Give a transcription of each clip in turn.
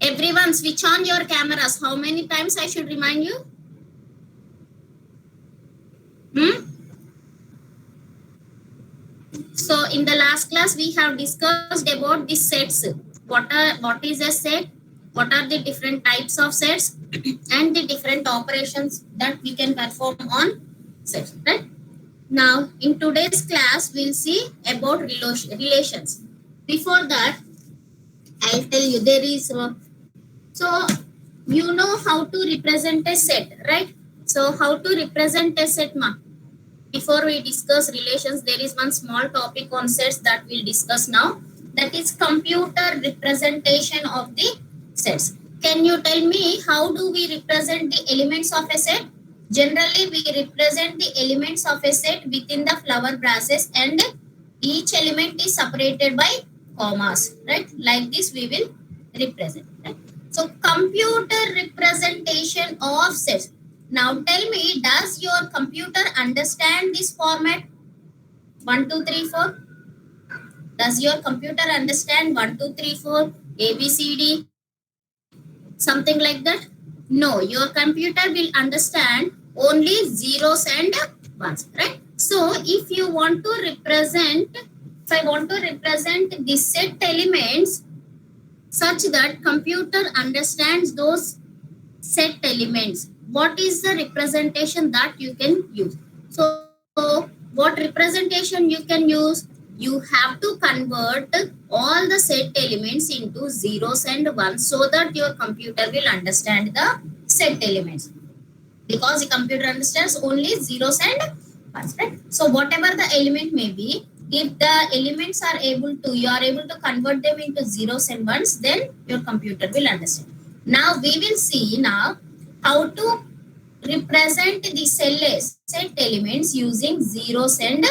Everyone switch on your cameras. How many times I should remind you? So in the last class we have discussed about the sets. What is a set? What are the different types of sets and the different operations that we can perform on sets, right? Now in today's class we'll see about relations. Before that, I'll tell you there is so you know how to represent a set, right? So how to represent a set, ma? Before we discuss relations, there is one small topic on sets that we'll discuss now. That is computer representation of the sets. Can you tell me how do we represent the elements of a set? Generally, we represent the elements of a set within the flower braces and each element is separated by commas, right? Like this we will represent. Right? So computer representation of sets. Now tell me, does your computer understand this format? 1, 2, 3, 4. Does your computer understand 1, 2, 3, 4, A, B, C, D? Something like that? No, your computer will understand only zeros and ones, right? So if you want to represent, if I want to represent the set elements such that computer understands those set elements, what is the representation that you can use? So what representation you can use? You have to convert all the set elements into zeros and ones so that your computer will understand the set elements, because the computer understands only zeros and ones, right? So whatever the element may be, if the elements are able to, you are able to convert them into zeros and ones, then your computer will understand. Now we will see now how to represent the set elements using zeros and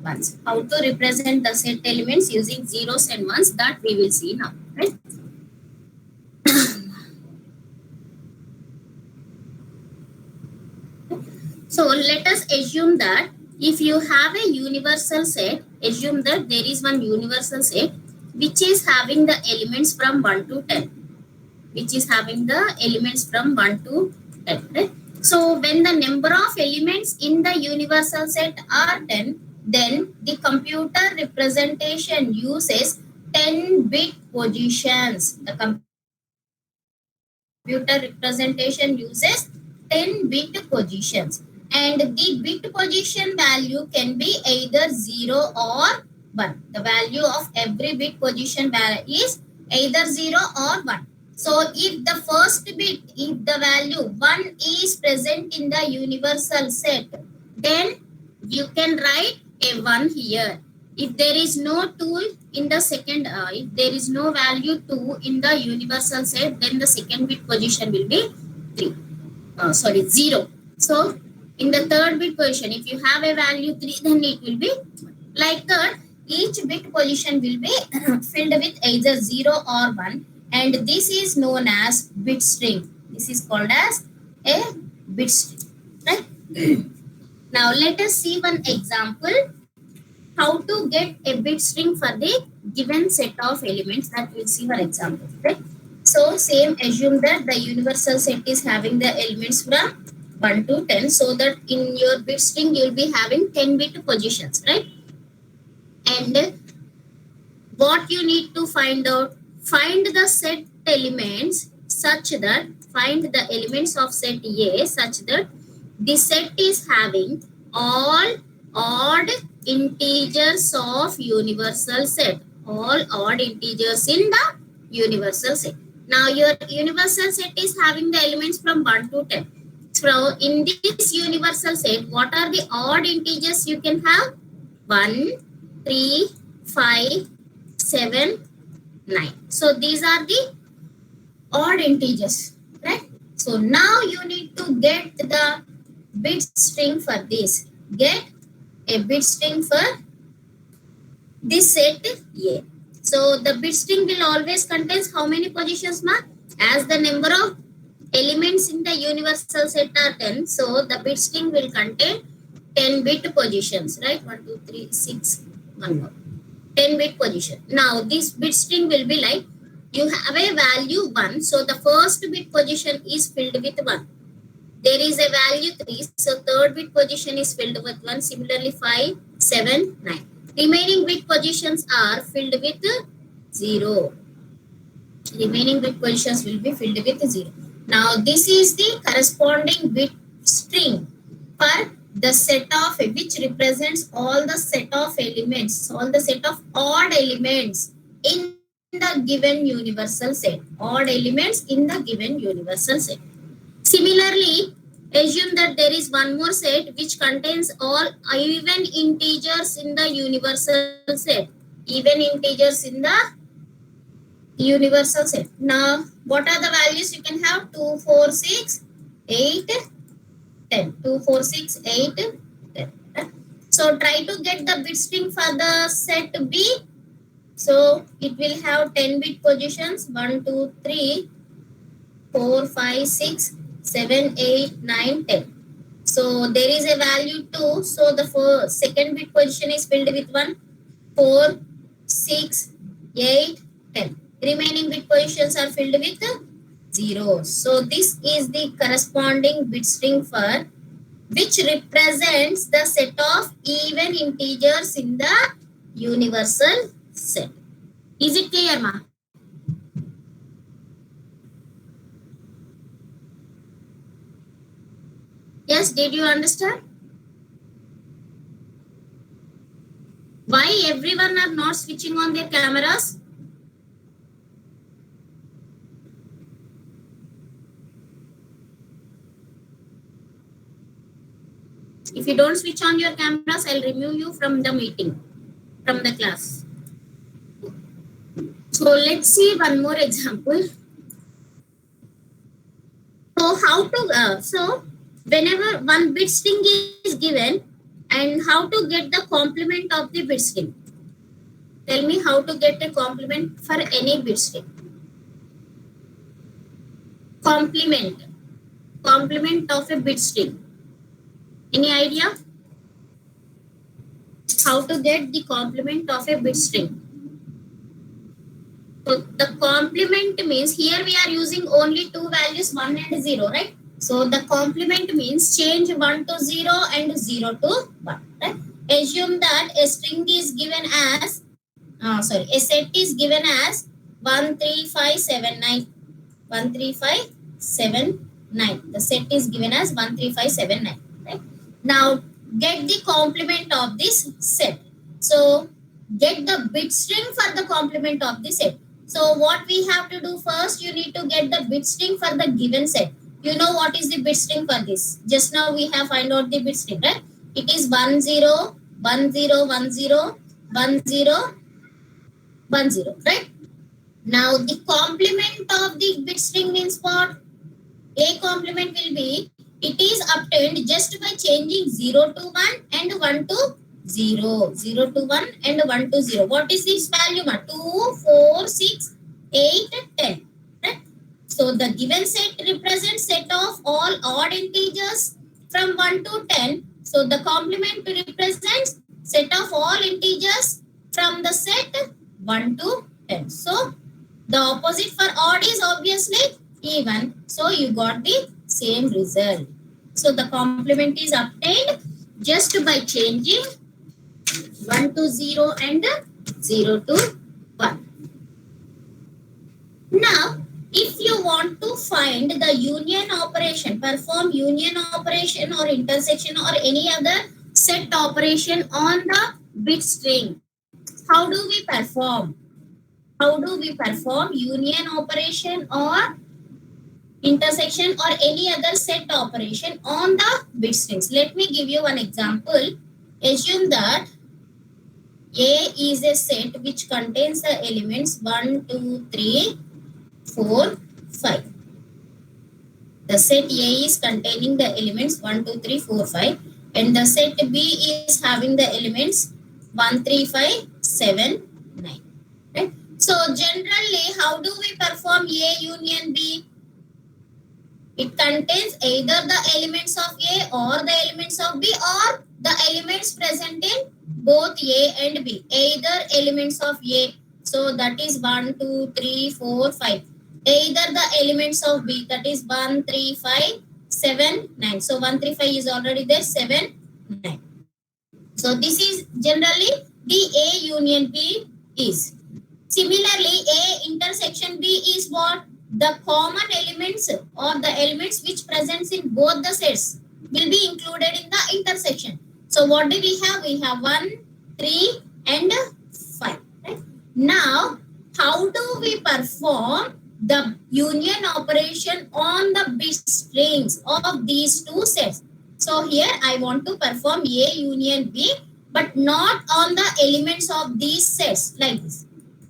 ones. How to represent the set elements using zeros and ones, that we will see now, right? So let us assume that if you have a universal set, assume that there is one universal set which is having the elements from 1 to 10. Which is having the elements from 1 to 10. Right? So when the number of elements in the universal set are 10, then the computer representation uses 10-bit positions. The computer representation uses 10-bit positions. And the bit position value can be either 0 or 1. The value of every bit position is either 0 or 1. So if the first bit, if the value 1 is present in the universal set, then you can write a 1 here. If there is no 2 in the second, if there is no value 2 in the universal set, then the second bit position will be 0. So in the third bit position, if you have a value 3, then it will be like that. Each bit position will be filled with either 0 or 1. And this is known as bit string. This is called as a bit string, right? Now let us see one example how to get a bit string for the given set of elements that we'll see for example, right? So same, assume that the universal set is having the elements from 1 to 10, so that in your bit string you'll be having 10-bit positions, right? And what you need to find out, find the set elements such that, find the elements of set A such that the set is having all odd integers of universal set. All odd integers in the universal set. Now your universal set is having the elements from 1 to 10. So in this universal set, what are the odd integers you can have? 1, 3, 5, 7, 9. So these are the odd integers, right? So now you need to get the bit string for this. Get a bit string for this set A. So the bit string will always contains how many positions, ma? As the number of elements in the universal set are 10, so the bit string will contain 10-bit positions, right? 1, 2, 3, 6, 1 more. 10-bit position. Now this bit string will be like, You have a value 1, so the first bit position is filled with 1. There is a value 3, so third bit position is filled with 1. Similarly 5, 7, 9. Remaining bit positions are filled with 0. Remaining bit positions will be filled with 0. Now this is the corresponding bit string for the set of which represents all the set of elements, all the set of odd elements in the given universal set. Odd elements in the given universal set. Similarly, assume that there is one more set which contains all even integers in the universal set. Even integers in the universal set. Now, what are the values you can have? 2, 4, 6, 8, 10. 2, 4, 6, 8, 10. So, try to get the bit string for the set B. So, it will have 10 bit positions. 1, 2, 3, 4, 5, 6, 7, 8, 9, 10. So, there is a value 2. So, the second bit position is filled with 1, 4, 6, 8, 10. Remaining bit positions are filled with 0. So this is the corresponding bit string for which represents the set of even integers in the universal set. Is it clear, ma? Yes, did you understand? Why everyone are not switching on their cameras? If you don't switch on your cameras, I'll remove you from the meeting, from the class. So let's see one more example. So how to, whenever one bit string is given, and how to get the complement of the bit string. Tell me how to get a complement for any bit string. Complement of a bit string. Any idea? How to get the complement of a bit string? So the complement means here we are using only two values 1 and 0, right? So the complement means change 1 to 0 and 0 to 1. Right? Assume that a string is given as a set is given as 1, 3, 5, 7, 9. 1, 3, 5, 7, 9. The set is given as 1, 3, 5, 7, 9. Right? Now get the complement of this set. So get the bit string for the complement of the set. So what we have to do first, you need to get the bit string for the given set. You know what is the bit string for this? Just now we have find out the bit string, right? It is 1, 0, 1, 0, 1, 0, 1, 0, 1, 0, right? Now the complement of the bit string means what? A complement will be, it is obtained just by changing 0 to 1 and 1 to 0. 0 to 1 and 1 to 0. What is this value? 2, 4, 6, 8, 10. Right? So the given set represents set of all odd integers from 1 to 10. So the complement represents set of all integers from the set 1 to 10. So the opposite for odd is obviously even. So you got the same result. So the complement is obtained just by changing 1 to 0 and 0 to 1. Now, if you want to find the union operation, perform union operation or intersection or any other set operation on the bit string, how do we perform? How do we perform union operation or intersection or any other set operation on the bit strings? Let me give you one example. Assume that A is a set which contains the elements 1, 2, 3, 4, 5. The set A is containing the elements 1, 2, 3, 4, 5, and the set B is having the elements 1, 3, 5, 7, 9. Right? So generally, how do we perform A union B? It contains either the elements of A or the elements of B or the elements present in both A and B. Either elements of A So that is 1, 2, 3, 4, 5. Either the elements of B, that is 1, 3, 5, 7, 9. So 1, 3, 5 is already there, 7, 9. So this is generally the A union B is. Similarly, A intersection B is what? The common elements or the elements which presents in both the sets will be included in the intersection. So what do we have? We have 1, 3 and 5. Right? Now, how do we perform the union operation on the bit strings of these two sets? So here I want to perform A union B, but not on the elements of these sets like this,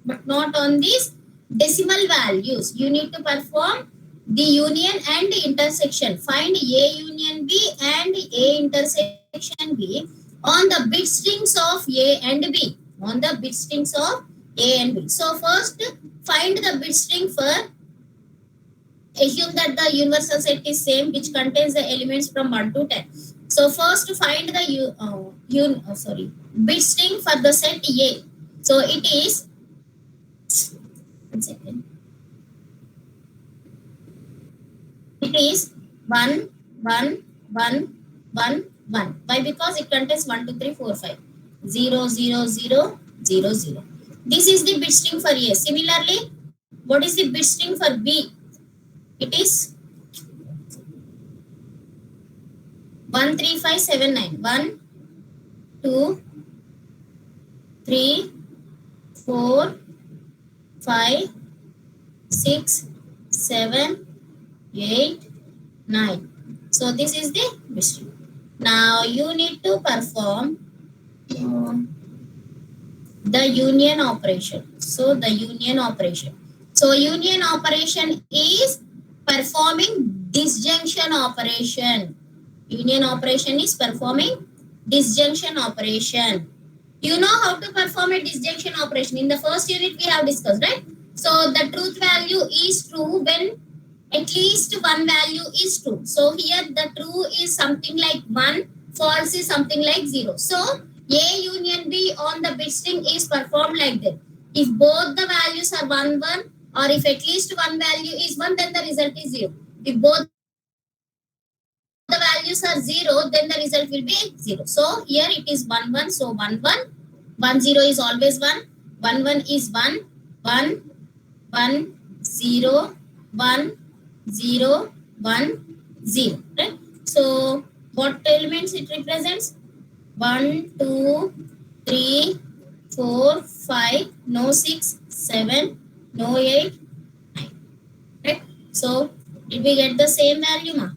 but not on these decimal values. You need to perform the union and the intersection. Find A union B and A intersection B on the bit strings of A and B. On the bit strings of A and B. So first find the bit string for, assume that the universal set is same which contains the elements from 1 to 10. So first find the bit string for the set A. So it is, 1 second. It is 1, 1, 1, 1, 1. Why? Because it contains 1, 2, 3, 4, 5. 0, 0, 0, 0, 0. This is the bit string for A. Similarly, what is the bit string for B? It is 1, 3, 5, 7, 9. 1, 2, 3, 4, 5, 6, 7, 8, 9. So this is the bit string. Now you need to perform the union operation. So the union operation. So union operation is performing disjunction operation. Union operation is performing disjunction operation. You know how to perform a disjunction operation. In the first unit we have discussed, right? So the truth value is true when at least one value is true. So here the true is something like 1, false is something like 0. So A union B on the bit string is performed like that. If both the values are 1, 1, or if at least one value is 1, then the result is 0. If both the values are 0, then the result will be 0. So here it is 1, 1. So 1, 1. 1, 0 is always 1. 1, 1 is 1. 1, 1, 0, 1, 0, 1, 0. Right? So what elements it represents? 1, 2, 3, 4, 5, no 6, 7, no 8, 9. Right? So did we get the same value, ma?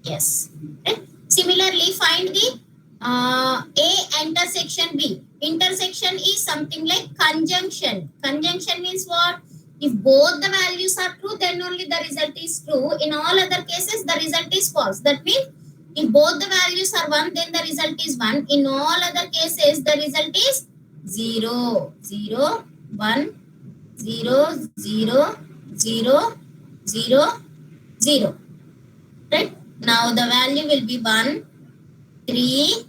Yes. Right? Similarly, find the A intersection B. Intersection is something like conjunction. Conjunction means what? If both the values are true, then only the result is true. In all other cases, the result is false. That means if both the values are 1, then the result is 1. In all other cases, the result is 0, 0, 1, 0, 0, 0, 0, 0. Right? Now the value will be 1, 3,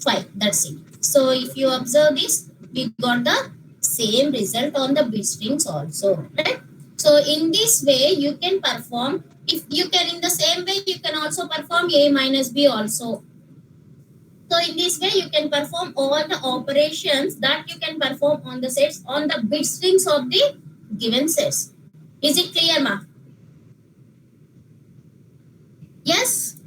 5. That's it. So if you observe this, we got the same result on the bit strings also. Right? So in this way, you can perform, if you can, in the same way, you can also perform A minus B also. So in this way, you can perform all the operations that you can perform on the sets, on the bit strings of the given sets. Is it clear, ma? Yes?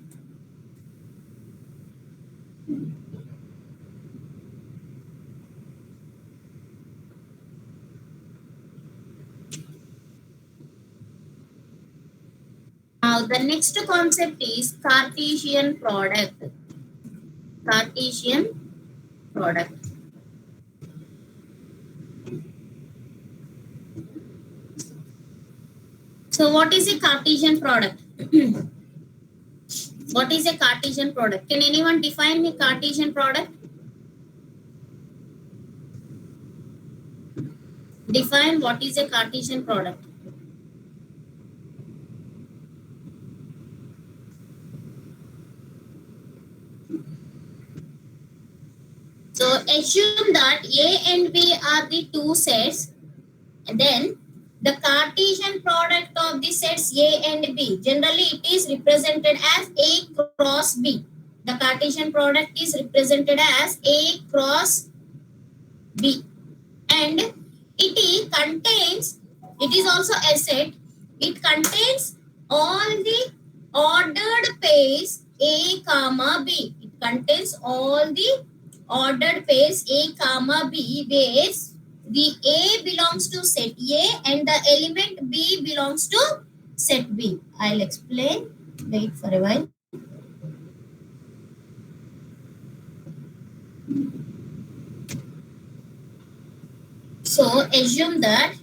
Now the next concept is Cartesian product. Cartesian product. So what is a Cartesian product? What is a Cartesian product? Can anyone define a Cartesian product? Define what is a Cartesian product. So assume that A and B are the two sets, and then the Cartesian product of the sets A and B. Generally, it is represented as A cross B. The Cartesian product is represented as A cross B, and it is also a set. It contains all the ordered pairs A comma B. It contains all the ordered pairs A comma B, where the A belongs to set A and the element B belongs to set B. I'll explain. Wait for a while. So assume that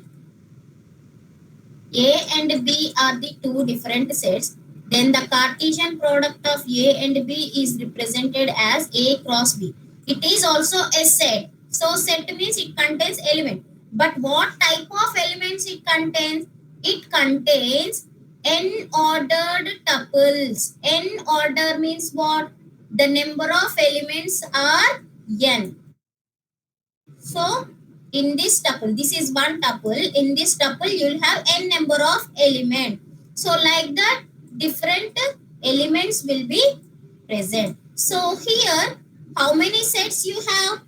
A and B are the two different sets. Then the Cartesian product of A and B is represented as A cross B. It is also a set. So set means it contains element. But what type of elements it contains? It contains n-ordered tuples. N-order means what? The number of elements are n. So in this tuple, this is one tuple. In this tuple, you will have n number of elements. So like that, different elements will be present. So here, how many sets you have?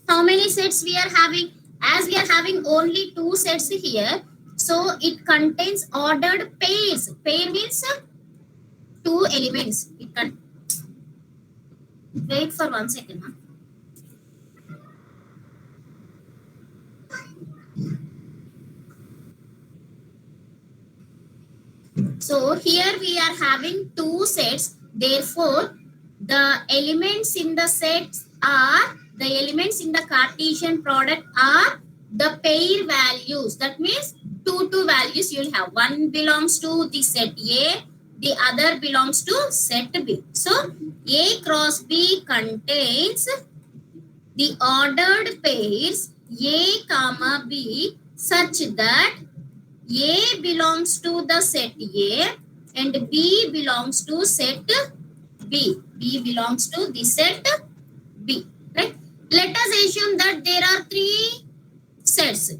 How many sets we are having? As we are having only two sets here, so it contains ordered pairs. Pair means two elements. Wait for 1 second. So here we are having two sets. Therefore, the elements in the sets are, the elements in the Cartesian product are the pair values. That means two values you will have. One belongs to the set A, the other belongs to set B. So A cross B contains the ordered pairs A comma B such that A belongs to the set A and B belongs to set B. B belongs to the set B. Right? Let us assume that there are three sets.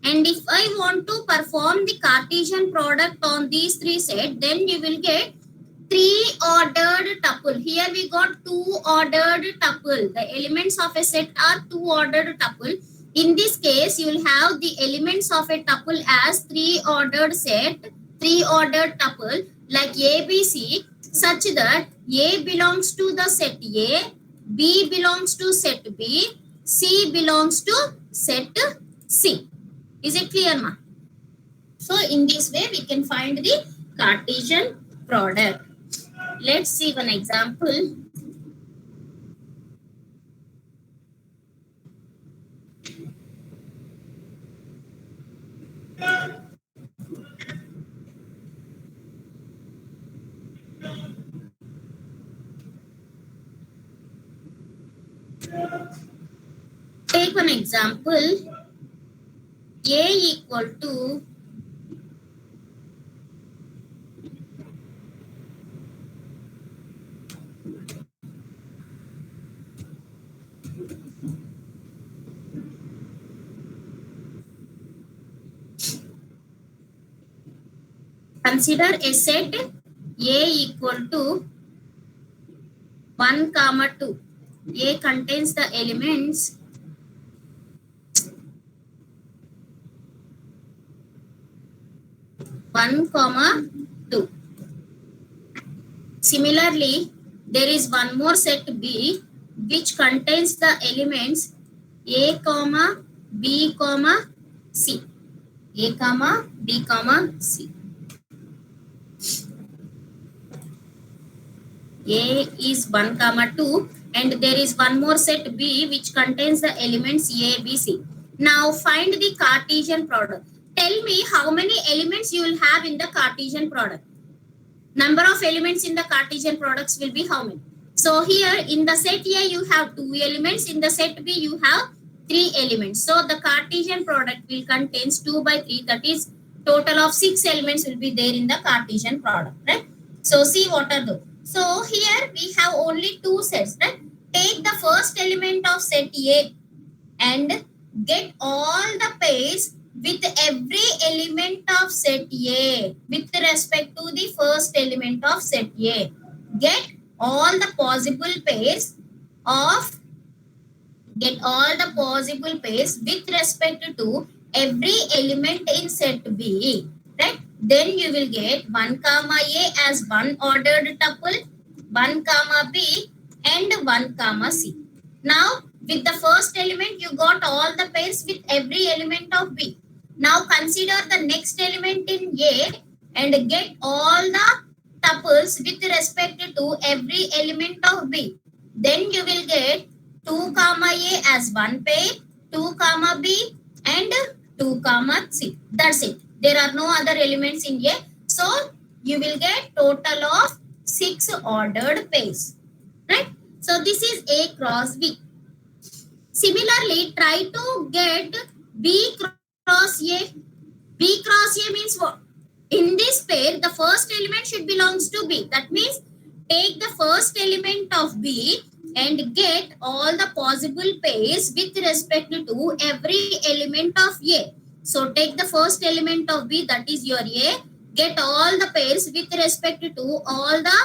And if I want to perform the Cartesian product on these three sets, then you will get three ordered tuple. Here we got two ordered tuple. The elements of a set are two ordered tuple. In this case, you will have the elements of a tuple as three ordered set, three ordered tuple like ABC, such that A belongs to the set A, B belongs to set B, C belongs to set C. Is it clear, ma? So in this way, we can find the Cartesian product. Let's see one example. Take one example. A equal to consider a set A equal to 1, 2. A contains the elements 1, 2. Similarly, there is one more set B which contains the elements A, B, C. A, B, C. A is 1, 2 and there is one more set B which contains the elements A, B, C. Now find the Cartesian product. Tell me how many elements you will have in the Cartesian product. Number of elements in the Cartesian products will be how many? So here in the set A you have 2 elements, in the set B you have 3 elements. So the Cartesian product will contains 2 by 3, that is total of 6 elements will be there in the Cartesian product, right? So see what are those. So here we have only two sets, right? Take the first element of set A and get all the pairs with every element of set A with respect to the first element of set A. Get all the possible pairs of with respect to every element in set B, right? Then you will get 1 comma A as one ordered tuple, 1 comma B and 1 comma C. Now with the first element you got all the pairs with every element of B. Now consider the next element in A and get all the tuples with respect to every element of B. Then you will get 2 comma A as one pair, 2 comma B and 2 comma C. That's it. There are no other elements in A. So you will get total of 6 ordered pairs. Right? So this is A cross B. Similarly, try to get B cross A. B cross A means what? In this pair, the first element should belongs to B. That means take the first element of B and get all the possible pairs with respect to every element of A. So take the first element of B, that is your A. Get all the pairs with respect to all the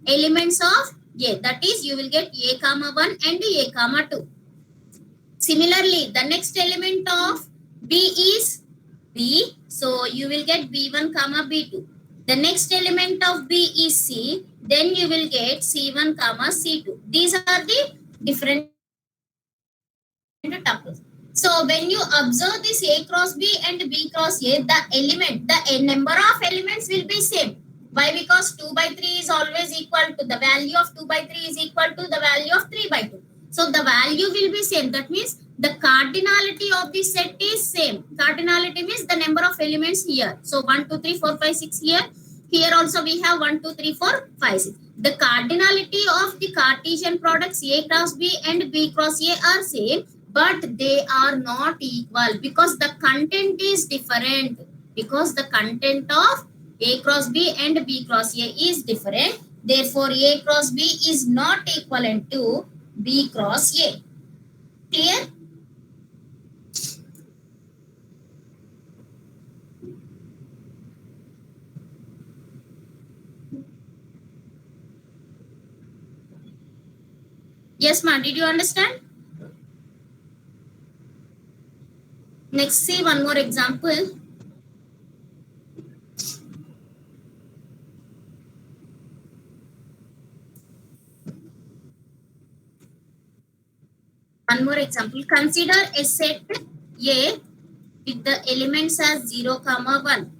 elements of A. That is you will get A comma 1 and A comma 2. Similarly, the next element of B is B. So you will get B1 comma B2. The next element of B is C. Then you will get C1 comma C2. These are the different tuples. So when you observe this A cross B and B cross A, the number of elements will be same. Why? Because 2 by 3 is always equal to the value of 2 by 3 is equal to the value of 3 by 2. So the value will be same. That means the cardinality of the set is same. Cardinality means the number of elements here. So 1, 2, 3, 4, 5, 6 here. Here also we have 1, 2, 3, 4, 5, 6. The cardinality of the Cartesian products A cross B and B cross A are same, but they are not equal because the content is different. Because the content of A cross B and B cross A is different. Therefore, A cross B is not equivalent to B cross A. Clear? Yes, ma. Did you understand? Next, see one more example. One more example. Consider a set A with the elements as 0, comma 1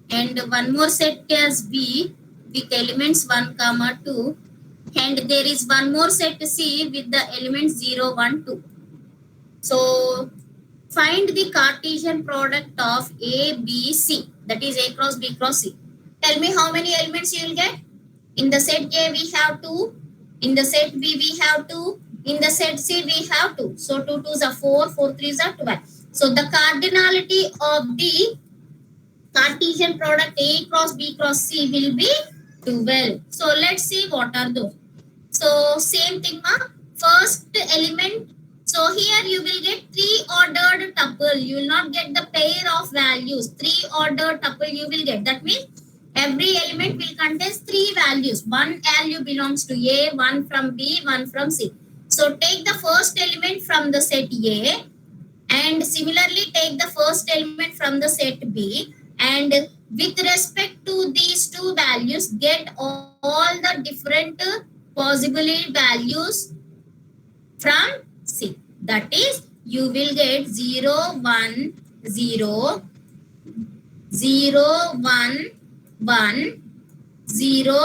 and one more set as B with elements 1, comma 2 and there is one more set C with the elements 0, 1, 2. So find the Cartesian product of A, B, C. That is A cross B cross C. Tell me how many elements you will get. In the set A we have 2. In the set B we have 2. In the set C we have 2. So 2 2s are 4, 4 3s are 12. So the cardinality of the Cartesian product A cross B cross C will be 12. So let's see what are those. So same thing, ma. First element. So here you will get 3 ordered tuple. You will not get the pair of values. 3 ordered tuple you will get. That means every element will contain 3 values. One value belongs to A, one from B, one from C. So take the first element from the set A and similarly take the first element from the set B and with respect to these 2 values get all the different possible values from C. That is you will get 0, 1, 0, 0, 1, 1, 0,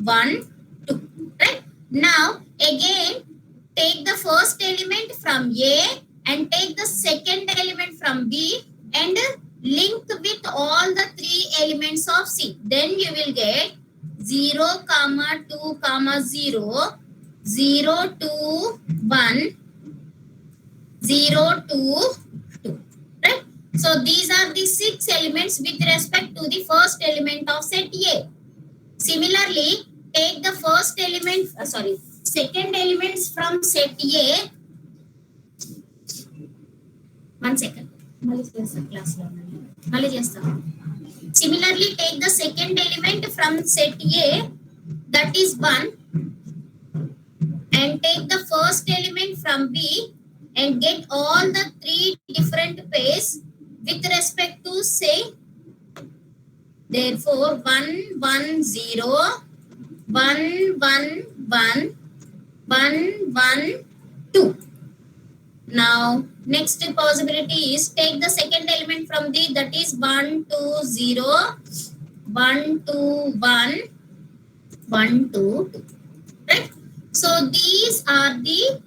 1, 2. Right? Now again take the first element from A and take the second element from B and link with all the 3 elements of C. Then you will get 0, comma 2, comma 0, 0, 2, 1, 0, 2, 2. Right? So these are the 6 elements with respect to the first element of set A. Similarly, take the first element, second elements from set A. One second. Similarly, take the second element from set A, that is 1, and take the first element from B and get all the 3 different pairs with respect to, say, therefore 1 1 0, 1 1 1, 1 1 2. Now next possibility is take the second element from D, that is 1 2 0, 1 2 1, 1 2 2. Right? So these are the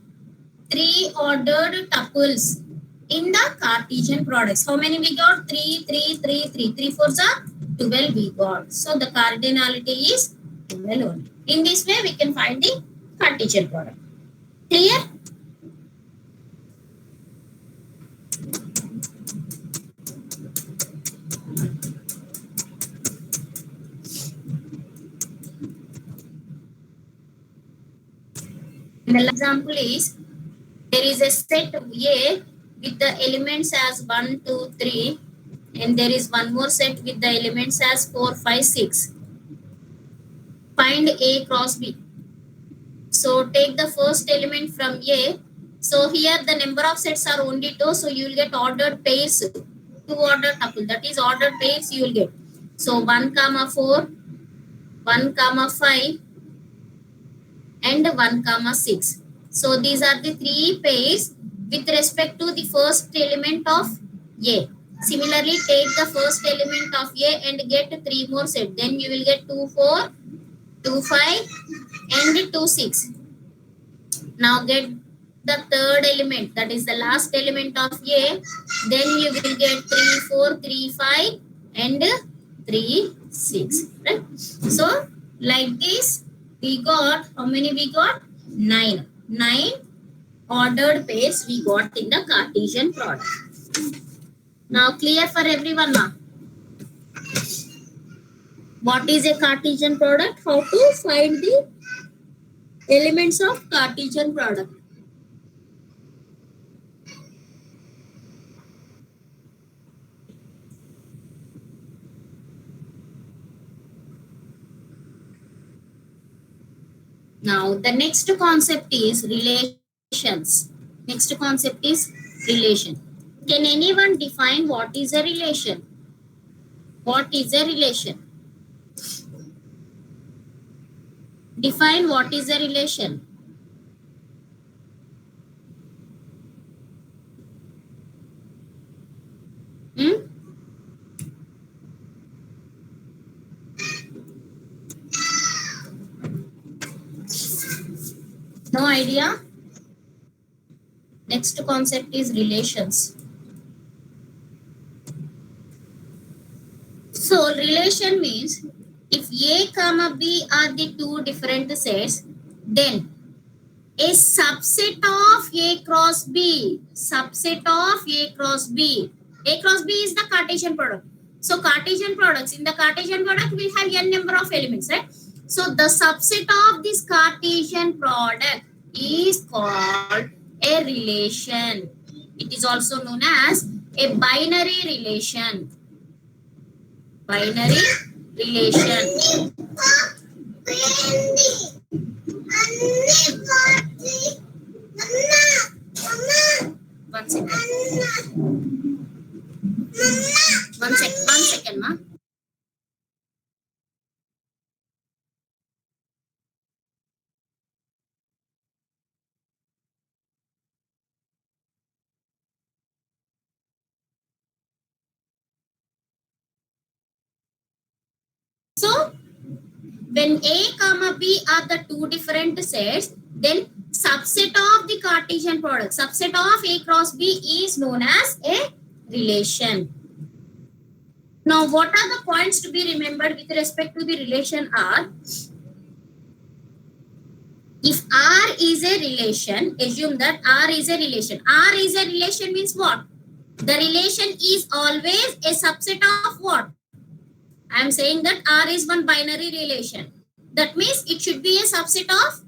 3 ordered tuples in the Cartesian products. How many we got? 3 3 3 3. 3 4s are 12 we got. So the cardinality is 12 only. In this way we can find the Cartesian product. Clear? The example is, there is a set A with the elements as 1 2 3, and there is one more set with the elements as 4 5 6. Find A cross B. So take the first element from A. So here the number of sets are only 2, so you will get ordered pairs, 2 ordered tuple, that is ordered pairs you will get. So 1 comma 4, 1 comma 5, and 1 comma 6. So these are the 3 pairs with respect to the first element of A. Similarly, take the first element of A and get 3 more sets. Then you will get 2 4, 2 5, and 2 6. Now get the third element, that is the last element of A. Then you will get 3 4, 3 5, and 3 6. Right? So like this, we got, how many we got? 9. 9 ordered pairs we got in the Cartesian product. Now clear for everyone now? What is a Cartesian product? How to find the elements of Cartesian product? Now the next concept is relations. Next concept is relation. Can anyone define what is a relation? What is a relation? Define what is a relation. No idea? Next concept is relations. So relation means if A comma B are the 2 different sets, then a subset of A cross B, subset of A cross B. A cross B is the Cartesian product. So Cartesian products, in the Cartesian product we have n number of elements, right? So the subset of this Cartesian product is called a relation. It is also known as a binary relation. Binary relation. One second. One second, ma. So when A comma B are the 2 different sets, then subset of the Cartesian product, subset of A cross B is known as a relation. Now what are the points to be remembered with respect to the relation are? If R is a relation, assume that R is a relation. R is a relation means what? The relation is always a subset of what? I am saying that R is one binary relation. That means it should be a subset of,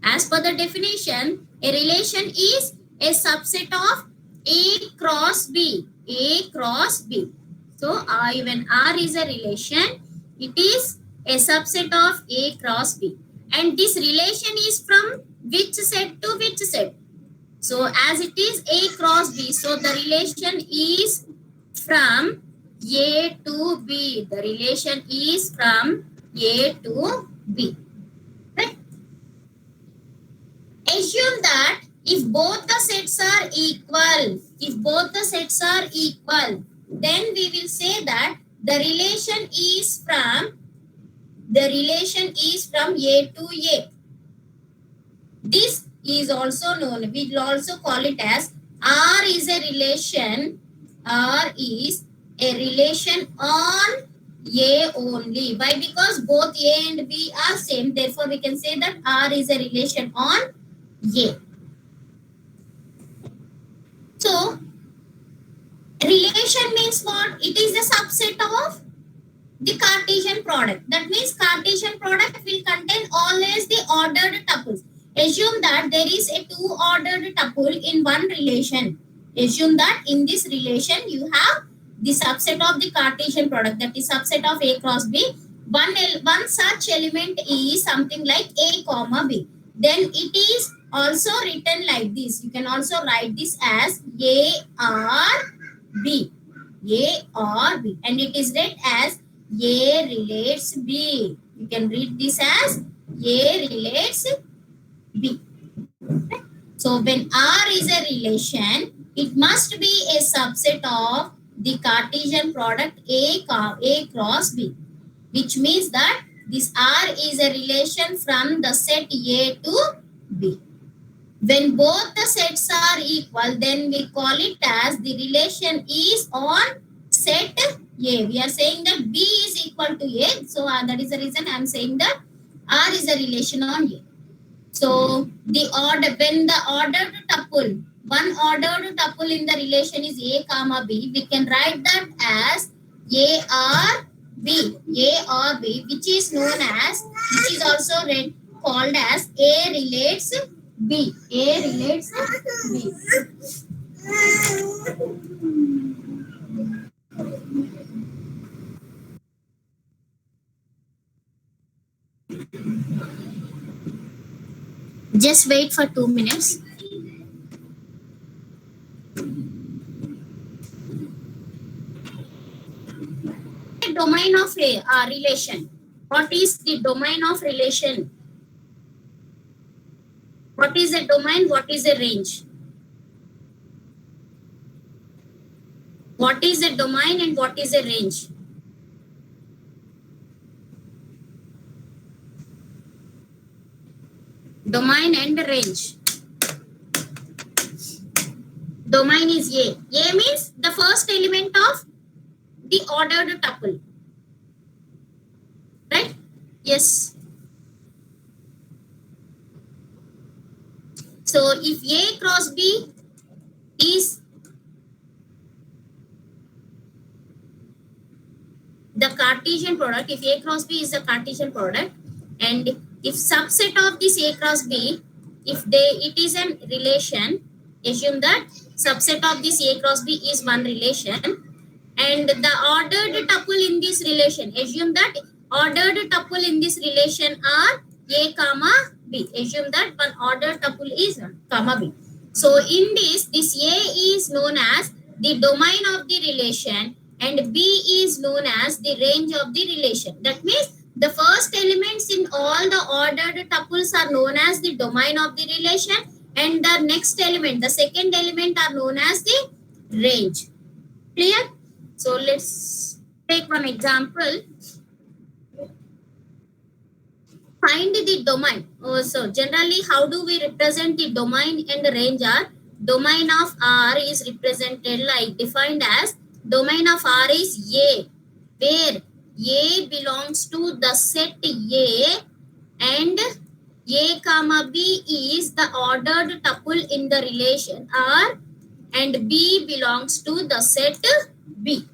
as per the definition, a relation is a subset of A cross B. A cross B. So when R is a relation, it is a subset of A cross B. And this relation is from which set to which set? So as it is A cross B, so the relation is from A to B. The relation is from A to B. Right? Assume that if both the sets are equal, then we will say that the relation is from A to A. This is also known, we will also call it as R is a relation on A only. Why? Because both A and B are same. Therefore, we can say that R is a relation on A. So, relation means what? It is the subset of the Cartesian product. That means Cartesian product will contain always the ordered tuples. Assume that there is a two ordered tuple in one relation. Assume that in this relation you have the subset of the Cartesian product, that is subset of A cross B. One such element is something like A comma B. Then it is also written like this. You can also write this as A or B. A or B. And it is read as A relates B. You can read this as A relates B. So when R is a relation, it must be a subset of the Cartesian product A cross B, which means that this R is a relation from the set A to B. When both the sets are equal, then we call it as the relation is on set A. We are saying that B is equal to A. So that is the reason I am saying that R is a relation on A. So the order, when the ordered tuple, one ordered tuple in the relation is A comma B, we can write that as A or B, which is known as, which is also called as A relates B. A relates B. Just wait for 2 minutes. Domain of a relation. What is the domain of relation? What is a domain? What is a range? What is a domain and what is a range? Domain and range. Domain is A. A means the first element of the ordered tuple. Right? Yes. So if A cross B is the Cartesian product, if A cross B is the Cartesian product, and if subset of this A cross B, if it is a relation, assume that subset of this A cross B is one relation, and the ordered tuple in this relation, assume that ordered tuple in this relation are A comma B. Assume that one ordered tuple is comma B. So in this A is known as the domain of the relation and B is known as the range of the relation. That means the first elements in all the ordered tuples are known as the domain of the relation, and the next element, the second element, are known as the range. Clear? So let's take one example. Find the domain. So generally, how do we represent the domain and the range are? Domain of R is represented like defined as domain of R is A, where A belongs to the set A and A comma B is the ordered tuple in the relation R and B belongs to the set B.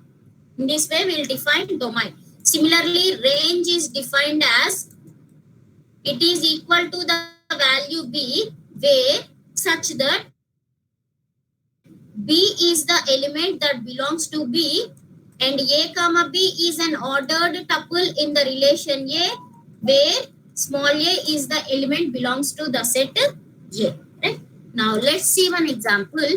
In this way, we will define domain. Similarly, range is defined as it is equal to the value b, where such that b is the element that belongs to b, and a comma b is an ordered tuple in the relation a, where small a is the element belongs to the set a. Right? Now let's see one example.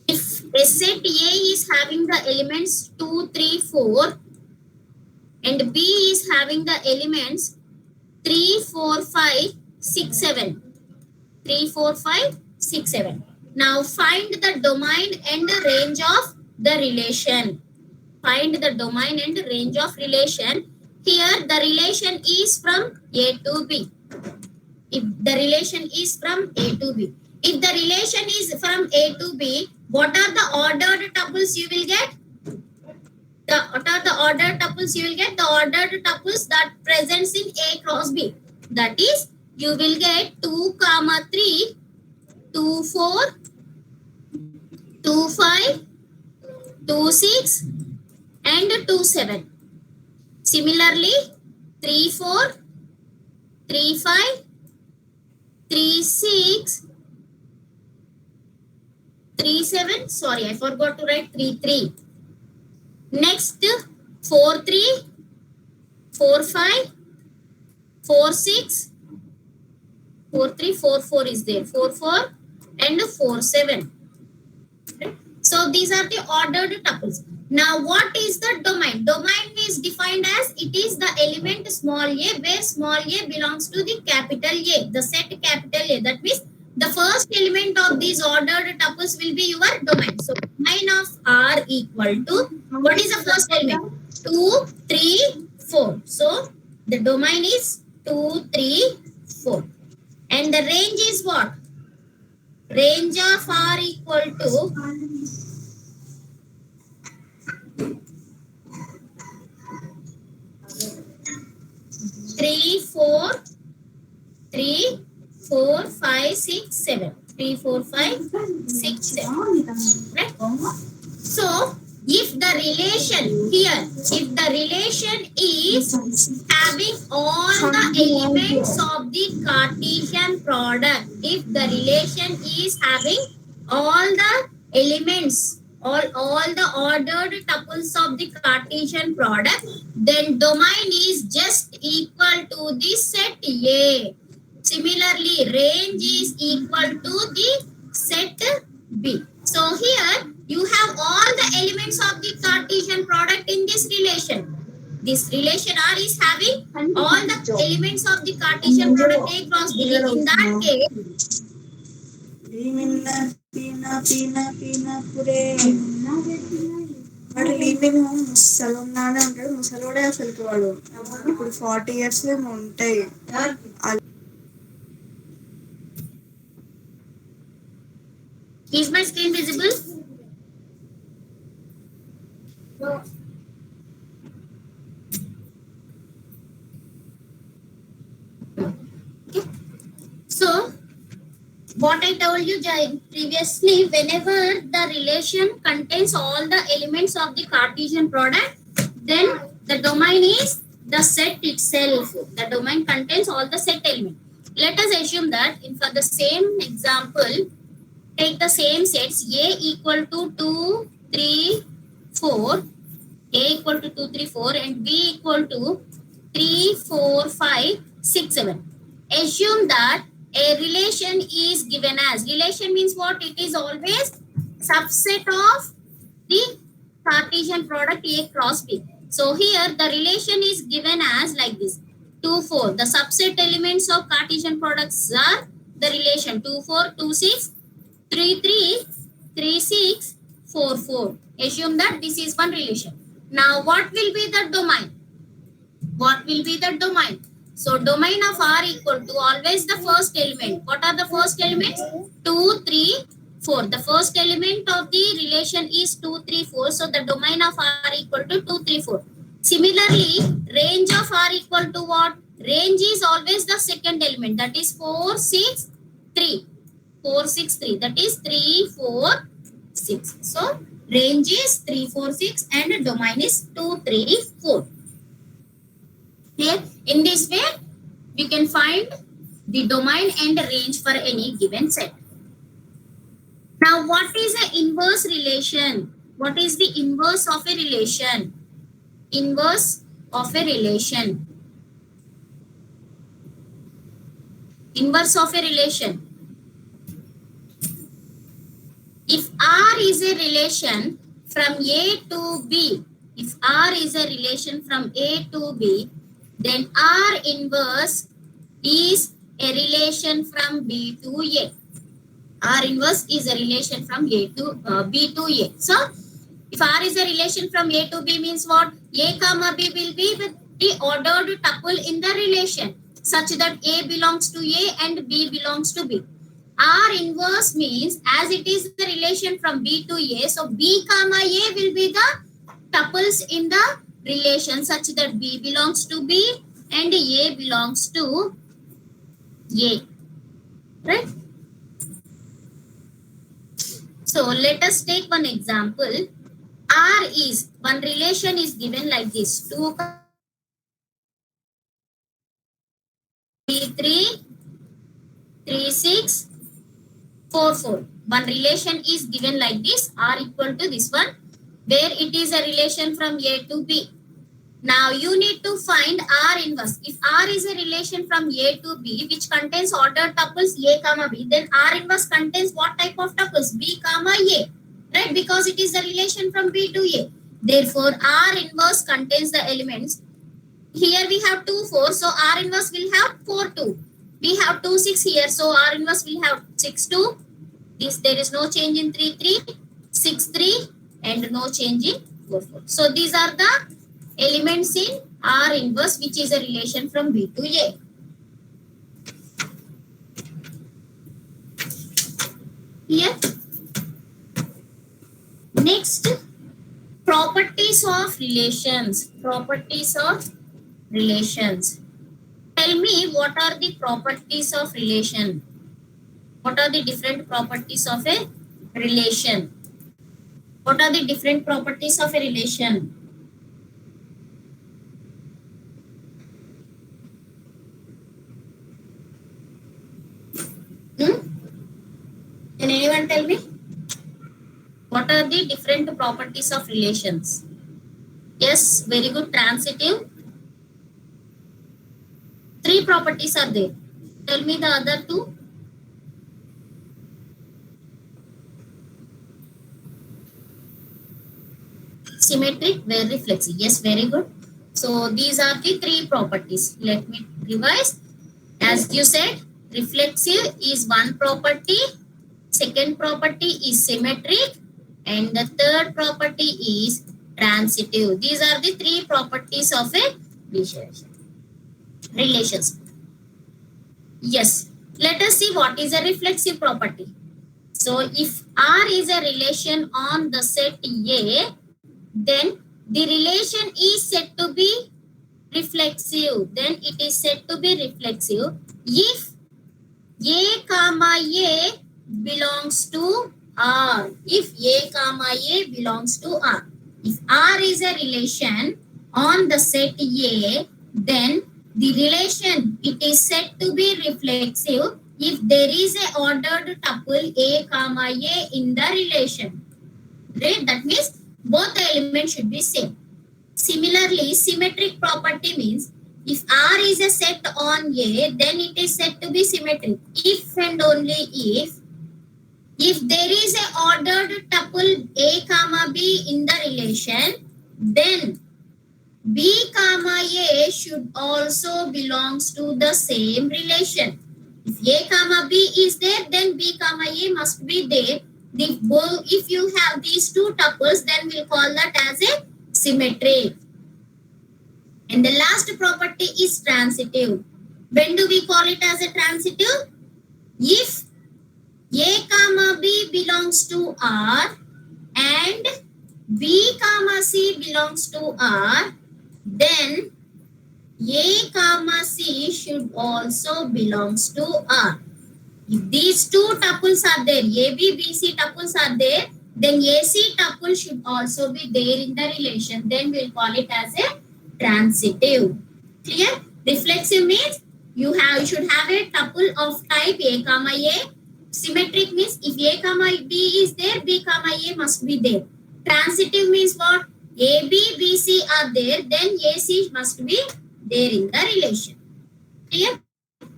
If a set A is having the elements 2, 3, 4, and B is having the elements 3, 4, 5, 6, 7. 3, 4, 5, 6, 7. Now find the domain and the range of the relation. Find the domain and range of relation. Here the relation is from A to B. If the relation is from A to B. If the relation is from A to B, what are the ordered tuples you will get? What are the ordered tuples you will get? The ordered tuples that presents in A cross B. That is, you will get 2, 3, 2, 4, 2, 5, 2, 6, and 2, 7. Similarly, 3, 4, 3, 5, 3, 6, 3, 7. Sorry, I forgot to write 3, 3. Next, 4, 3, 4, 5, 4, 6, 4, 3, 4, 4 is there. 4, 4, and 4, 7. So these are the ordered tuples. Now what is the domain? Domain is defined as it is the element small a, where small a belongs to the capital A, the set capital A. That means the first element of these ordered tuples will be your domain. So domain of R equal to, what is the first element? 2, 3, 4. So the domain is 2, 3, 4. And the range is what? Range of R equal to 3, 4, 3, 4, 5, 6, 7. 3, 4, 5, 6, 7. Right? So, if the relation here, if the relation is having all the elements of the Cartesian product, if the relation is having all the elements, all the ordered tuples of the Cartesian product, then domain is just equal to the set A. Similarly, range is equal to the set B. So here you have all the elements of the Cartesian product in this relation. This relation R is having all the elements of the Cartesian product A cross B. In that case, వాడు leaving ముసలు ఉన్నాడు అంటాడు. ముసలోడే అసలుకి వాడు ఇప్పుడు 40 years ఏమో ఉంటాయి. is my screen visible? So, what I told you previously, whenever the relation contains all the elements of the Cartesian product, then the domain is the set itself. The domain contains all the set elements. Let us assume that for the same example, take the same sets A equal to 2, 3, 4, A equal to 2, 3, 4, and B equal to 3, 4, 5, 6, 7. Assume that a relation is given as, relation means what? It is always subset of the Cartesian product A cross B. So here the relation is given as like this, 2, 4. The subset elements of Cartesian products are the relation 2, 4, 2, 6, 3, 3, 3, 6, 4, 4. Assume that this is one relation. Now what will be the domain? What will be the domain? So domain of R equal to always the first element. What are the first elements? 2, 3, 4. The first element of the relation is 2, 3, 4. So the domain of R equal to 2, 3, 4. Similarly, range of R equal to what? Range is always the second element. That is 4, 6, 3. 4, 6, 3. That is 3, 4, 6. So range is 3, 4, 6 and domain is 2, 3, 4. Here in this way we can find the domain and range for any given set. Now what is the inverse relation? What is the inverse of a relation? Inverse of a relation. Inverse of a relation. If R is a relation from A to B, if R is a relation from A to B, then R inverse is a relation from B to A. R inverse is a relation from A to B to A. So, if R is a relation from A to B means what? A comma B will be with the ordered tuple in the relation such that A belongs to A and B belongs to B. R inverse means as it is the relation from B to A, so B comma A will be the tuples in the relation such that B belongs to B and A belongs to A. Right? So let us take one example. R is, one relation is given like this. 2, 3, 3, 6, 4, 4. One relation is given like this. R equal to this one, where it is a relation from A to B. Now you need to find R inverse. If R is a relation from A to B which contains ordered tuples A comma B, then R inverse contains what type of tuples? B comma A. Right? Because it is a relation from B to A. Therefore, R inverse contains the elements. Here we have 2, 4. So R inverse will have 4, 2. We have 2, 6 here. So R inverse will have 6, 2. There is no change in 3, 3, 6, 3 and no change in 4, 4. So these are the elements in R inverse which is a relation from B to A. Here. Next, properties of relations. Properties of relations. Tell me what are the properties of relation? What are the different properties of a relation? What are the different properties of a relation? Can anyone tell me? What are the different properties of relations? Yes, very good. Transitive. 3 properties are there. Tell me the other 2. Symmetric, where reflexive. Yes, very good. So these are the 3 properties. Let me revise. As you said, reflexive is one property. Second property is symmetric. And the third property is transitive. These are the 3 properties of a relations. Yes. Let us see what is a reflexive property. So if R is a relation on the set A, then the relation is said to be reflexive. Then it is said to be reflexive if A comma A belongs to R. If A comma A belongs to R. If R is a relation on the set A, then the relation, it is said to be reflexive if there is a ordered tuple A comma A in the relation. Right? That means both the elements should be same. Similarly, symmetric property means if R is a set on A, then it is said to be symmetric. If and only if there is a ordered tuple A comma B in the relation, then B comma A should also belongs to the same relation. If A comma B is there, then B comma A must be there. If you have these 2 tuples, then we'll call that as a symmetry. And the last property is transitive. When do we call it as a transitive? If A comma B belongs to R and B comma C belongs to R, then A comma C should also belongs to R. If these 2 tuples are there, A, B, B, C tuples are there, then AC tuple should also be there in the relation. Then we'll call it as a transitive. Clear? Reflexive means you should have a tuple of type A comma A. Symmetric means if A comma B is there, B comma A must be there. Transitive means what? A, B, B, C are there, then AC must be there in the relation. Clear?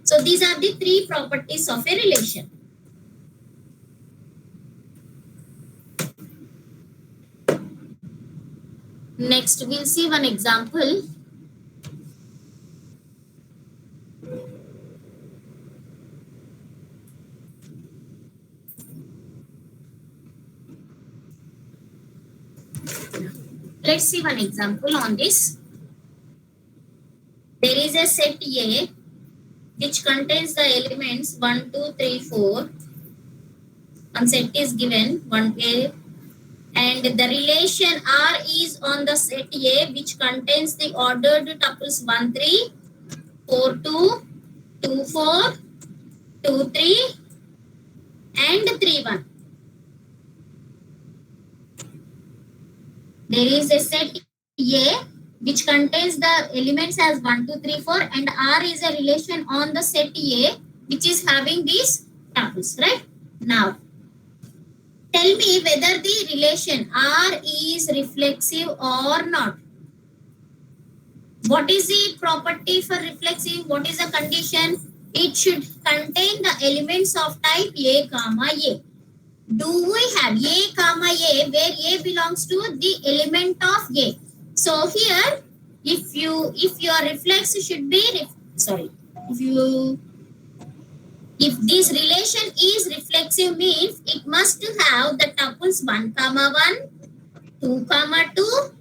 So these are the three properties of a relation. Next, we'll see one example. Let's see one example on this. There is a set A which contains the elements 1, 2, 3, 4. One set is given, 1A, and the relation R is on the set A which contains the ordered tuples 1, 3, 4, 2, 2, 4, 2, 3, and 3, 1. There is a set A which contains the elements as 1, 2, 3, 4, and R is a relation on the set A which is having these tuples, right? Now, tell me whether the relation R is reflexive or not. What is the property for reflexive? What is the condition? It should contain the elements of type A comma A. Do we have A comma A where A belongs to the element of A? So here, if your reflex should be if this relation is reflexive means it must have the tuples 1 comma 1, 2 comma 2,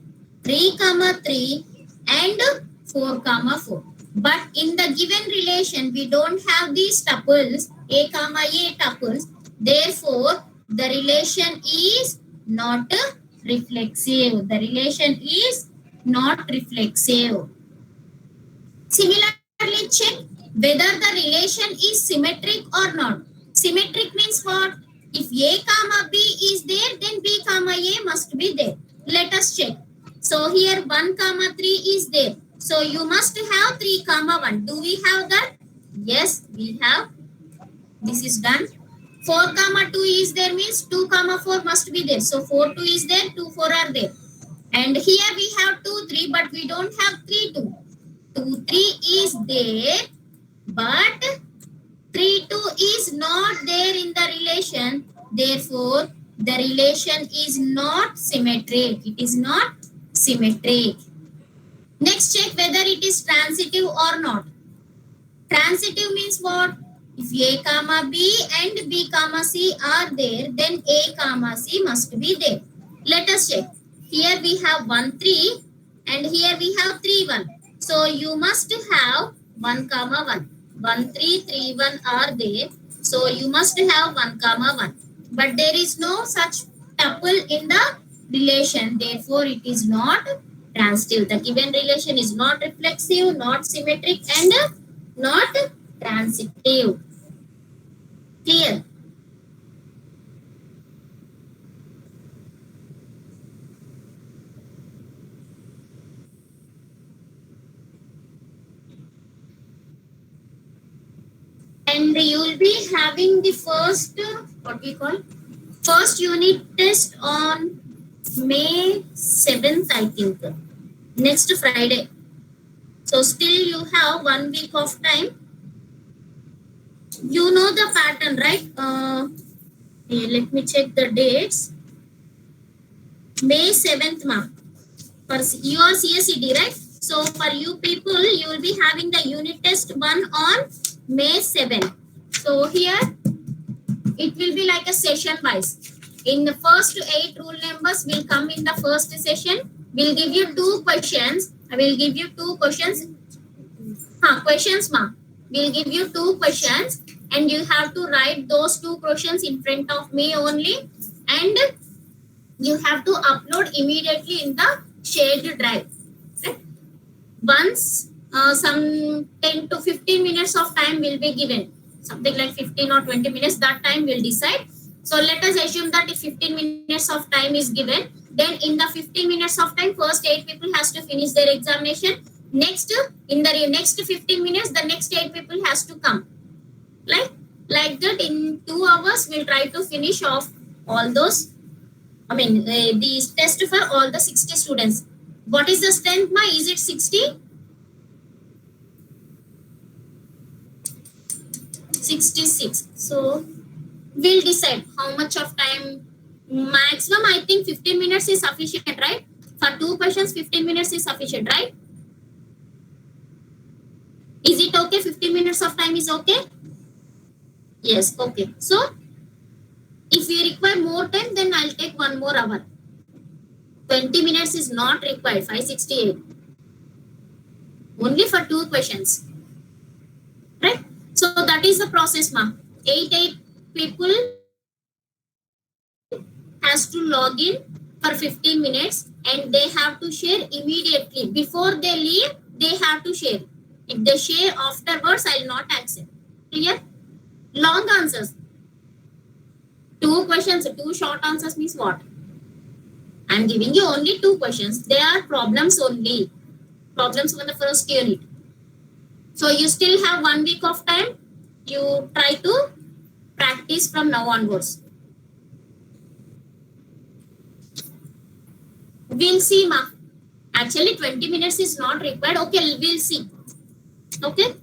3 comma 3, and 4 comma 4. But in the given relation, we don't have these tuples, A comma A tuples. Therefore, the relation is not reflexive. The relation is not reflexive. Similarly, check whether the relation is symmetric or not. Symmetric means what? If A comma B is there, then B comma A must be there. Let us check. So here 1 comma 3 is there. So you must have 3 comma 1. Do we have that? Yes, we have. This is done. 4 comma 2 is there means 2 comma 4 must be there. So 4 2 is there, 2 4 are there. And here we have 2 3, but we don't have 3 2. 2 3 is there, but 3 2 is not there in the relation. Therefore, the relation is not symmetric. It is not symmetric. Next, check whether it is transitive or not. Transitive means what? If A comma B and B comma C are there, then A comma C must be there. Let us check. Here we have 1 3 and here we have 3 1. So you must have 1 comma 1. 1 3 3 1 are there. So you must have 1 comma 1. But there is no such tuple in the relation. Therefore, it is not transitive. The given relation is not reflexive, not symmetric, and not transitive. Clear? And you will be having the first, what we call, first unit test on May 7th, I think, next Friday. So still you have 1 week of time. You know the pattern, right? Let me check the dates. May 7th, ma. For you are CSED, right? So for you people, you will be having the unit test 1 on May 7th. So here, it will be like a session wise. In the first 8 rule numbers will come in the first session. We'll give you 2 questions. I will give you 2 questions. Questions, ma. We'll give you 2 questions and you have to write those 2 questions in front of me only. And you have to upload immediately in the shared drive. Right? Once some 10 to 15 minutes of time will be given. Something like 15 or 20 minutes, that time will decide. So let us assume that if 15 minutes of time is given, then in the 15 minutes of time, first 8 people has to finish their examination. Next, in the next 15 minutes, the next 8 people has to come. Like that, in 2 hours, we'll try to finish off all those. I mean, the test for all the 60 students. What is the strength, ma? Is it 60? 66. So we'll decide how much of time. Maximum, I think 15 minutes is sufficient, right? For 2 questions, 15 minutes is sufficient, right? Is it okay? 15 minutes of time is okay? Yes, okay. So if we require more time, then I'll take 1 more hour. 20 minutes is not required. 568. Only for 2 questions. Right? So that is the process, ma'am. 8 people has to log in for 15 minutes and they have to share immediately. Before they leave, they have to share. If they share afterwards, I will not accept. Clear? Long answers. 2 questions, 2 short answers means what? I am giving you only 2 questions. They are problems only. Problems for the first unit. So you still have 1 week of time. You try to practice from now onwards. We'll see, ma. Actually, 20 minutes is not required. Okay, we'll see. Okay.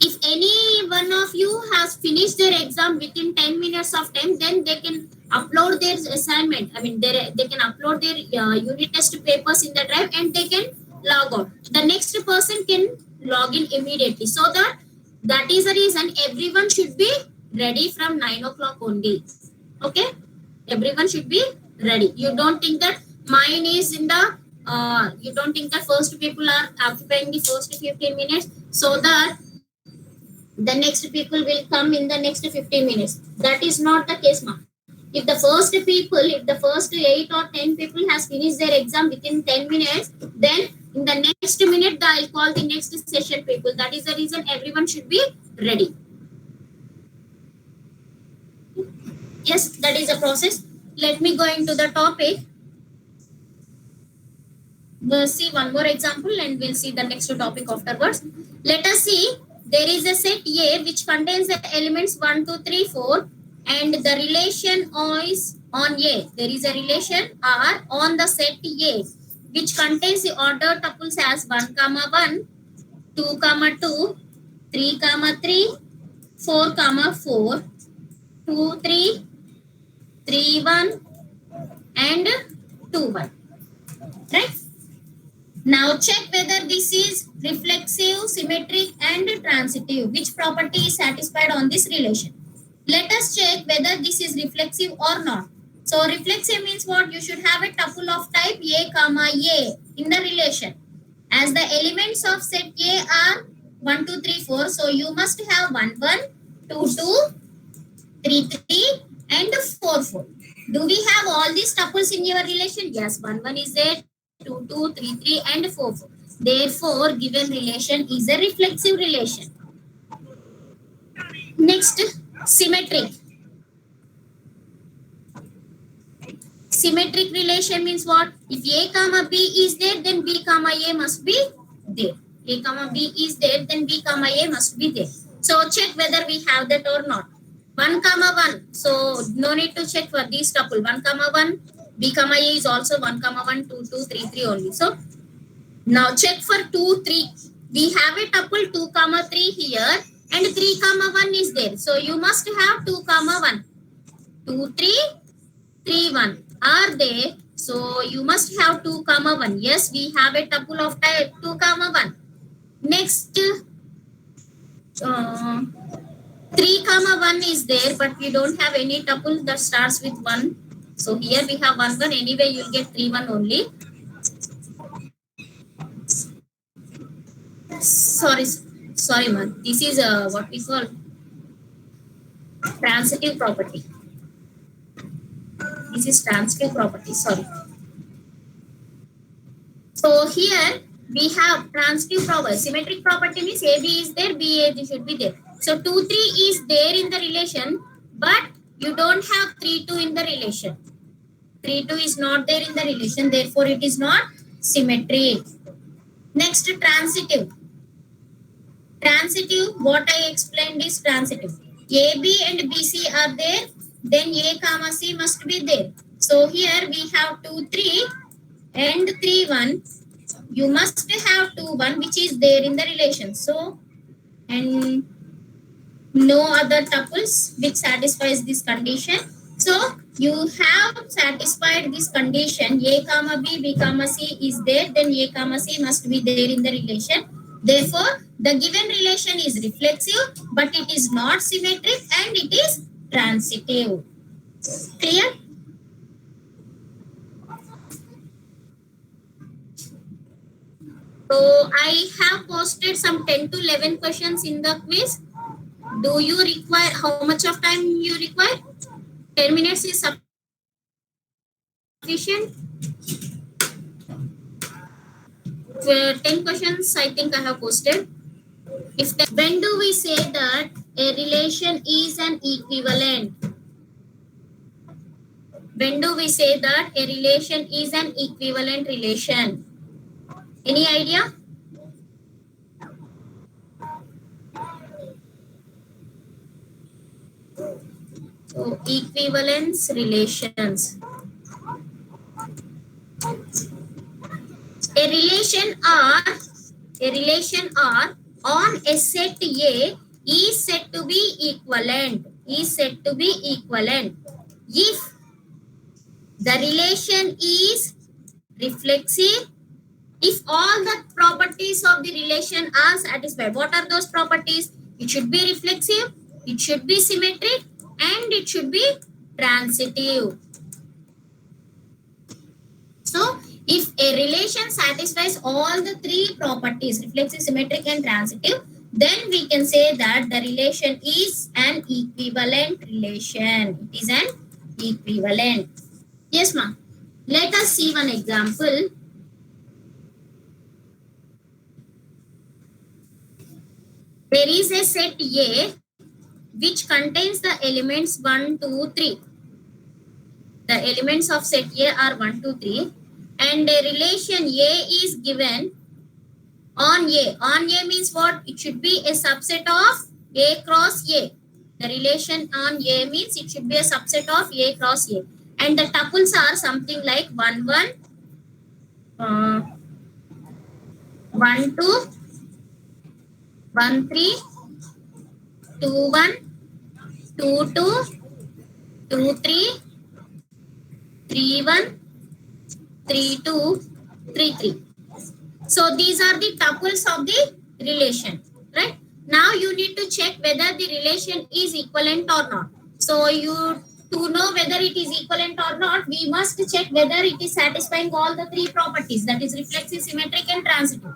If any one of you has finished their exam within 10 minutes of time, then they can upload their assignment. I mean, they can upload their unit test papers in the drive and they can log out. The next person can log in immediately. So that is the reason everyone should be ready from 9 o'clock only. Okay? Everyone should be ready. You don't think that mine is in the, you don't think that first people are occupying the first 15 minutes so that the next people will come in the next 15 minutes. That is not the case, ma'am. If the first 8 or 10 people has finished their exam within 10 minutes, then in the next minute, I'll call the next session people. That is the reason everyone should be ready. Yes, that is a process. Let me go into the topic. We'll see one more example and we'll see the next topic afterwards. Let us see. There is a set A which contains the elements 1, 2, 3, 4 and the relation is on A. There is a relation R on the set A which contains the order tuples as 1, 1, 2, 2, 3, 3, 4, 4, 2, 3, 3, 1 and 2, 1. Right? Now check whether this is reflexive, symmetric and transitive. Which property is satisfied on this relation? Let us check whether this is reflexive or not. So reflexive means what? You should have a tuple of type A, A in the relation. As the elements of set A are 1, 2, 3, 4. So you must have 1, 1, 2, 2, 3, 3 and 4, 4. Do we have all these tuples in your relation? Yes, 1, 1 is there. 2, 2, 3, 3 and 4, 4. Therefore, given relation is a reflexive relation. Next, symmetric. Symmetric relation means what? If A comma B is there, then B comma A must be there. A comma B is there, then B comma A must be there. So check whether we have that or not. 1 comma 1. So no need to check for these tuple. 1 comma 1. B comma A is also 1 comma 1, 2, 2, 3, 3 only. So now check for 2, 3. We have a tuple 2 comma 3 here and 3 comma 1 is there. So you must have 2 comma 1. 2, 3, 3, 1 are there. So you must have 2 comma 1. Yes, we have a tuple of type 2 comma 1. Next, 3 comma 1 is there, but we don't have any tuple that starts with 1. So here we have 1, 1. Anyway, you'll get 3, 1 only. Sorry, man. This is what we call transitive property. This is transitive property. Sorry. So here we have transitive property. Symmetric property means AB is there, BA should be there. So 2, 3 is there in the relation, but You don't have 3, 2 in the relation. 3, 2 is not there in the relation. Therefore, it is not symmetric. Next, transitive. Transitive, what I explained is transitive. AB and BC are there, then A comma C must be there. So here we have 2, 3 and 3, 1. You must have 2, 1 which is there in the relation. So, and no other tuples which satisfies this condition. So you have satisfied this condition. A comma B, B comma C is there, then A comma C must be there in the relation. Therefore, the given relation is reflexive, but it is not symmetric and it is transitive. Clear? So I have posted some 10 to 11 questions in the quiz. Do you require, how much of time you require? 10 minutes is sufficient. 10 questions I think I have posted. When do we say that a relation is an equivalent? When do we say that a relation is an equivalent relation? Any idea? So equivalence relations. A relation R on a set A is said to be equivalent. If the relation is reflexive, if all the properties of the relation are satisfied. What are those properties? It should be reflexive, it should be symmetric, and it should be transitive. So, if a relation satisfies all the three properties, reflexive, symmetric, and transitive, then we can say that the relation is an equivalent relation. It is an equivalent. Yes, ma'am. Let us see one example. There is a set A which contains the elements 1, 2, 3. The elements of set A are 1, 2, 3. And a relation A is given on A. On A means what? It should be a subset of A cross A. The relation on A means it should be a subset of A cross A. And the tuples are something like 1, 1, 1, 2, 1, 3, 2, 1, 2, 2, 2, 3, 3, 1, 3, 2, 3, 3. So these are the tuples of the relation, right? Now you need to check whether the relation is equivalent or not. So to know whether it is equivalent or not, we must check whether it is satisfying all the three properties, that is reflexive, symmetric, and transitive.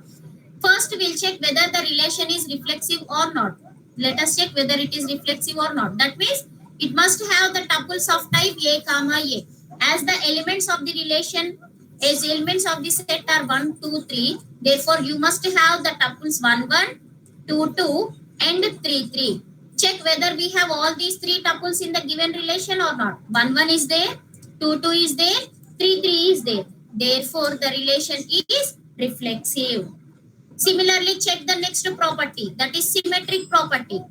First, we'll check whether the relation is reflexive or not. Let us check whether it is reflexive or not. That means it must have the tuples of type A comma A. As the elements of the relation, as elements of the set are 1, 2, 3, therefore you must have the tuples 1, 1, 2, 2, and 3, 3. Check whether we have all these three tuples in the given relation or not. 1, 1 is there, 2, 2 is there, 3, 3 is there. Therefore, the relation is reflexive. Similarly, check the next property, that is symmetric property.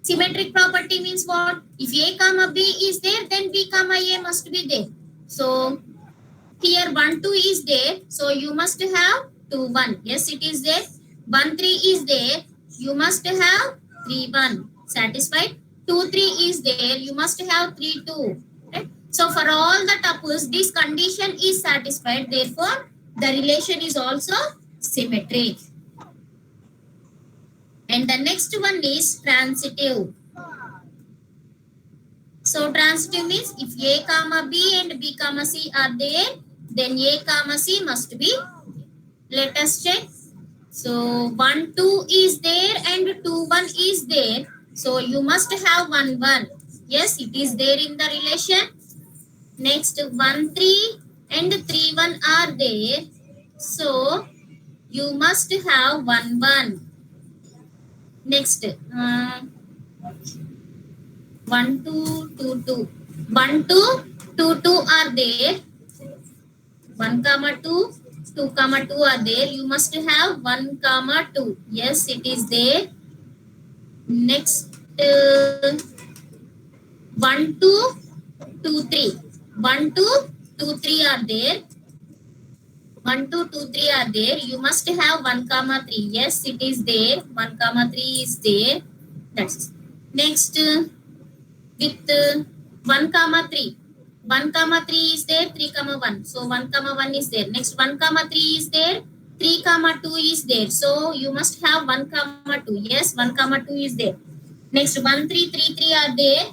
Symmetric property means what? If A comma B is there, then B comma A must be there. So here 1, 2 is there. So you must have 2, 1. Yes, it is there. 1, 3 is there. You must have 3, 1. Satisfied? 2, 3 is there. You must have 3, 2. Right? So for all the tuples, this condition is satisfied. Therefore, the relation is also symmetric. And the next one is transitive. So transitive means if A comma B and B comma C are there, then A comma C must be. Let us check. So 1, 2 is there and 2, 1 is there. So you must have 1, 1. Yes, it is there in the relation. Next 1, 3 and 3, 1 are there. So you must have 1, 1. Next, 1, 2, 2, 2. 1, 2, 2, 2 are there. 1, comma 2, 2, comma 2 are there. You must have 1, comma 2. Yes, it is there. Next, 1, 2, 2, 3. 1, 2, 2, 3 are there. 1, 2, 2, 3 are there. You must have 1, comma 3. Yes, it is there. 1, comma 3 is there. That's it. Next, with 1, comma 3. 1, comma 3 is there. 3, comma 1. So 1, comma 1 is there. Next, 1, comma 3 is there. 3, comma 2 is there. So you must have 1, comma 2. Yes, 1, comma 2 is there. Next, 1, 3, 3, 3 are there.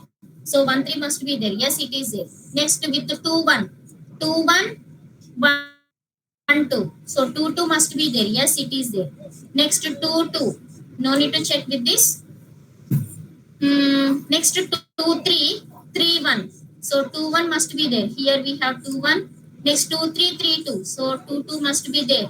So 1, 3 must be there. Yes, it is there. Next, with the 2, 1. 2, 1, 1, 2. So 2, 2 must be there. Yes, it is there. Next, 2, 2. No need to check with this. Next, 2, 3, 3, 1. So 2, 1 must be there. Here we have 2, 1. Next, 2, 3, 3, 2. So 2, 2 must be there.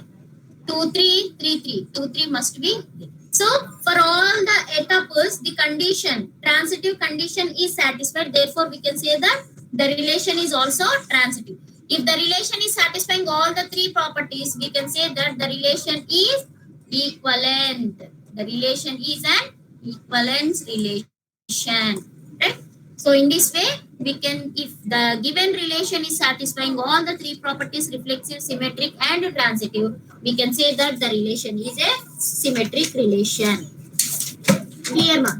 2, 3, 3, 3. 2, 3 must be there. So for all the etapes, the condition, transitive condition is satisfied. Therefore, we can say that the relation is also transitive. If the relation is satisfying all the three properties, we can say that the relation is equivalent. The relation is an equivalence relation. Right? So in this way, we can, if the given relation is satisfying all the three properties, reflexive, symmetric, and transitive, we can say that the relation is a symmetric relation. Clear, ma?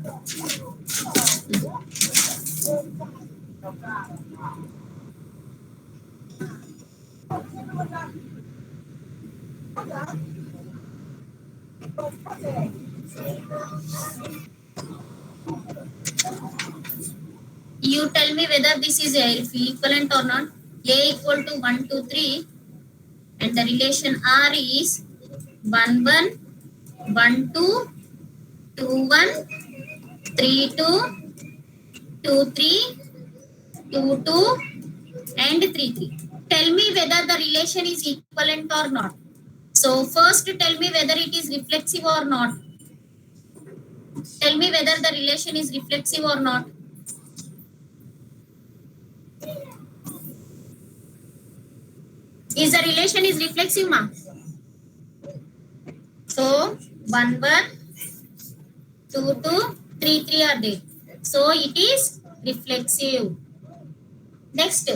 You tell me whether this is a equivalent or not. A equal to 1, 2, 3, and the relation R is 1, 1, 1, 2, 2, 1, 3, 2, 2, 3, 2, 2, and 3, 3. Tell me whether the relation is equivalent or not. So first tell me whether it is reflexive or not. Tell me whether the relation is reflexive or not. Is the relation is reflexive, ma? So 1, 1, 2, 2, 3, 3 are there. So it is reflexive. Next,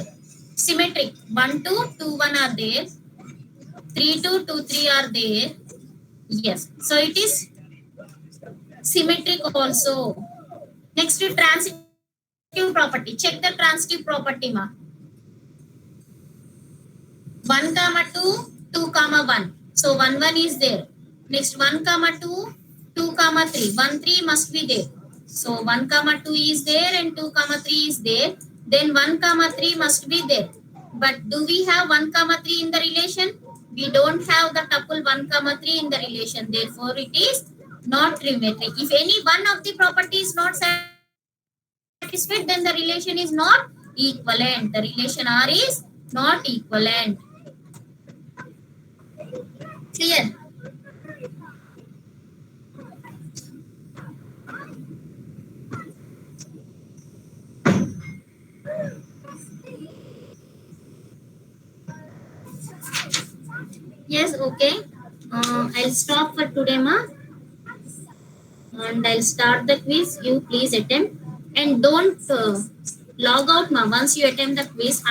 symmetric. 1, 2, 2, 1 are there. 3, 2, 2, 3 are there. Yes. So it is symmetric also. Next, transitive property. Check the transitive property, ma. 1, comma 2, 2, comma 1. So 1, 1 is there. Next, 1, comma 2, 2, comma 3. 1, 3 must be there. So 1, comma 2 is there and 2, comma 3 is there. Then 1, comma 3 must be there. But do we have 1, comma 3 in the relation? We don't have the tuple 1, comma 3 in the relation. Therefore, it is not trigonometric. If any one of the property is not satisfied, then the relation is not equivalent. The relation R is not equivalent. Clear? Yes, okay. I'll stop for today, ma. And I'll start the quiz. You please attempt. And don't log out, ma. Once you attempt the quiz,